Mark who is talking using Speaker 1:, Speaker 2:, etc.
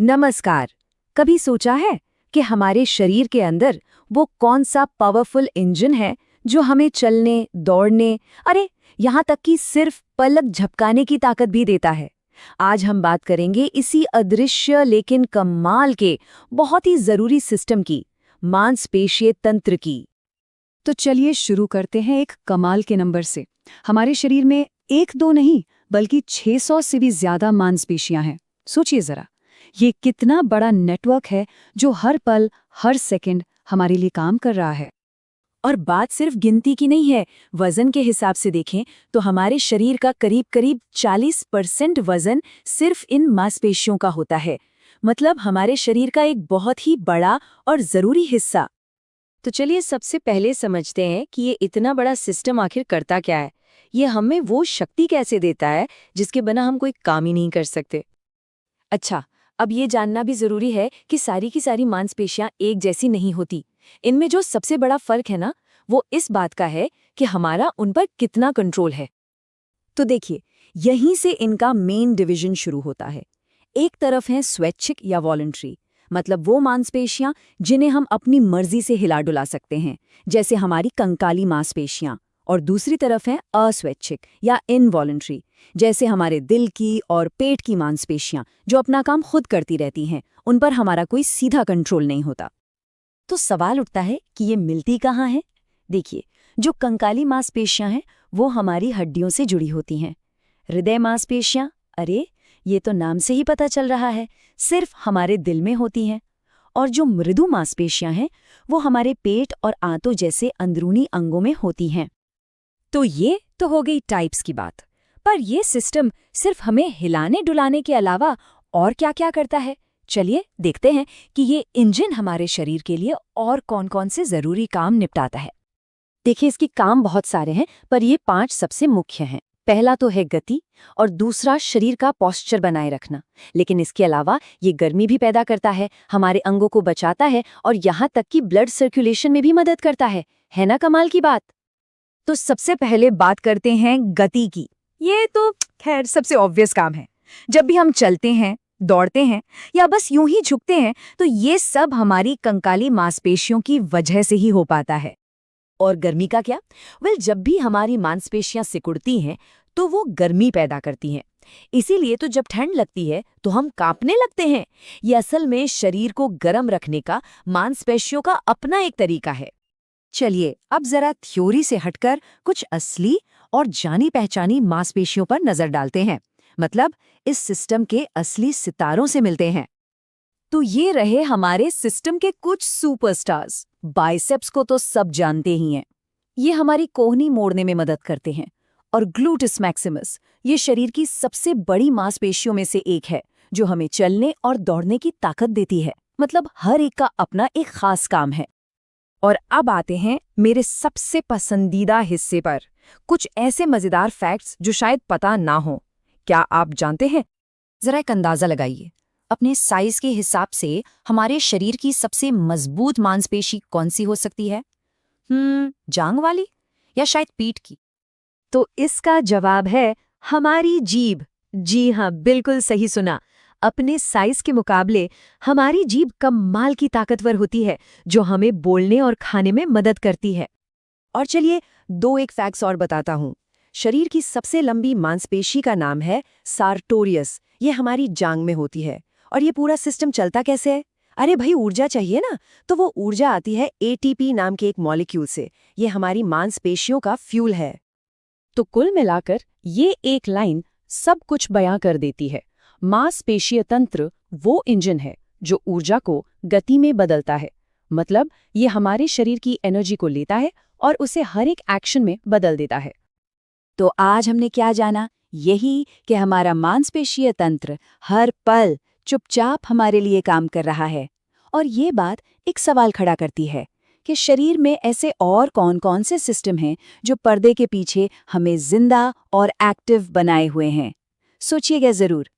Speaker 1: नमस्कार। कभी सोचा है कि हमारे शरीर के अंदर वो कौन सा पावरफुल इंजन है जो हमें चलने, दौड़ने, अरे यहाँ तक कि सिर्फ पलक झपकाने की ताकत भी देता है। आज हम बात करेंगे इसी अदृश्य लेकिन कमाल के बहुत ही जरूरी सिस्टम की, मांसपेशीय तंत्र की।
Speaker 2: तो चलिए शुरू करते हैं एक कमाल के नंबर से। हमारे शरीर में एक दो नहीं बल्कि 600 से भी ज्यादा मांसपेशियां हैं। सोचिए जरा, ये कितना बड़ा नेटवर्क है जो हर पल, हर सेकंड हमारे लिए काम कर रहा है।
Speaker 1: और बात सिर्फ गिनती की नहीं है, वजन के हिसाब से देखें तो हमारे शरीर का करीब 40% वजन सिर्फ इन मांसपेशियों का होता है। मतलब हमारे शरीर का एक बहुत ही बड़ा और जरूरी हिस्सा। तो चलिए सबसे पहले समझते हैं कि ये इतना बड़ा सिस्टम आखिर करता क्या है। ये हमें वो शक्ति कैसे देता है जिसके बिना हम कोई काम ही नहीं कर सकते। अच्छा, अब ये जानना भी जरूरी है कि सारी की सारी मांसपेशियां एक जैसी नहीं होती। इनमें जो सबसे बड़ा फर्क है ना, वो इस बात का है कि हमारा उन पर कितना कंट्रोल है। तो देखिए, यहीं से इनका मेन डिवीजन शुरू होता है। एक तरफ है स्वैच्छिक या वॉलंटरी, मतलब वो मांसपेशियां जिन्हें हम अपनी मर्जी से हिला डुला सकते हैं, जैसे हमारी कंकाली मांसपेशियां। और दूसरी तरफ है अस्वैच्छिक या इनवॉलंटरी, जैसे हमारे दिल की और पेट की मांसपेशियां जो अपना काम खुद करती रहती हैं, उन पर हमारा कोई सीधा कंट्रोल नहीं होता। तो सवाल उठता है कि ये मिलती कहाँ है। देखिए, जो कंकाली मांसपेशियां हैं वो हमारी हड्डियों से जुड़ी होती हैं। हृदय मांसपेशियां, अरे ये तो नाम से ही पता चल रहा है, सिर्फ हमारे दिल में होती हैं। और जो मृदु मांसपेशियां हैं वो हमारे पेट और आंतों जैसे अंदरूनी अंगों में होती हैं। तो ये तो हो गई टाइप्स की बात। पर ये सिस्टम सिर्फ हमें हिलाने डुलाने के अलावा और क्या-क्या करता है? चलिए देखते हैं कि ये इंजन हमारे शरीर के लिए और कौन-कौन से जरूरी काम निपटाता है। देखिए, इसके काम बहुत सारे हैं, पर ये 5 सबसे मुख्य हैं। पहला तो है गति, और दूसरा शरीर का पोस्चर बनाए रखना। लेकिन इसके अलावा ये गर्मी भी पैदा करता है, हमारे अंगों को बचाता है और यहाँ तक कि ब्लड सर्कुलेशन में भी मदद करता है। है ना कमाल की बात? तो सबसे पहले बात करते हैं गति की। ये तो खैर सबसे ऑब्वियस काम है। जब भी हम चलते हैं, दौड़ते हैं या बस यूं ही झुकते हैं, तो ये सब हमारी कंकाली मांसपेशियों की वजह से ही हो पाता है। और गर्मी का क्या? जब भी हमारी मांसपेशियां सिकुड़ती हैं तो वो गर्मी पैदा करती हैं। इसीलिए तो जब ठंड लगती है तो हम कांपने लगते हैं। ये असल में शरीर को गर्म रखने का मांसपेशियों का अपना एक तरीका है। चलिए अब जरा थ्योरी से हटकर कुछ असली और जानी पहचानी मांसपेशियों पर नजर डालते हैं। मतलब इस सिस्टम के असली सितारों से मिलते हैं। तो ये रहे हमारे सिस्टम के कुछ सुपरस्टार्स। बाइसेप्स को तो सब जानते ही हैं। ये हमारी कोहनी मोड़ने में मदद करते हैं। और ग्लूटिस मैक्सिमस, ये शरीर की सबसे बड़ी मांसपेशियों में से एक है जो हमें चलने और दौड़ने की ताकत देती है। मतलब हर एक का अपना एक खास काम है। और अब आते हैं मेरे सबसे पसंदीदा हिस्से पर, कुछ ऐसे मजेदार फैक्ट्स जो शायद पता ना हो। क्या आप जानते हैं? जरा एक अंदाजा लगाइए। अपने साइज के हिसाब से हमारे शरीर की सबसे मजबूत मांसपेशी कौन सी हो सकती है? जांग वाली या शायद पीठ की? तो इसका जवाब है हमारी जीभ। जी हाँ, बिल्कुल सही सुना। अपने साइज के मुकाबले हमारी जीभ कमाल की ताकतवर होती है, जो हमें बोलने और खाने में मदद करती है। और चलिए एक फैक्ट्स और बताता हूँ। शरीर की सबसे लंबी मांसपेशी का नाम है सार्टोरियस। ये हमारी जांग में होती है। और ये पूरा सिस्टम चलता कैसे है? अरे भाई, ऊर्जा चाहिए ना, तो वो ऊर्जा आती है एटीपी नाम के एक मॉलिक्यूल से। ये हमारी मांसपेशियों का फ्यूल है। तो कुल मिलाकर ये एक लाइन सब कुछ बयां कर देती है। मांसपेशीय तंत्र वो इंजन है जो ऊर्जा को गति में बदलता है। मतलब ये हमारे शरीर की एनर्जी को लेता है और उसे हर एक एक्शन में बदल देता है। तो आज हमने क्या जाना? यही कि हमारा मांसपेशीय तंत्र हर पल चुपचाप हमारे लिए काम कर रहा है। और ये बात एक सवाल खड़ा करती है कि शरीर में ऐसे और कौन-कौन से सिस्टम हैं जो पर्दे के पीछे हमें जिंदा और एक्टिव बनाए हुए हैं। सोचिएगा जरूर।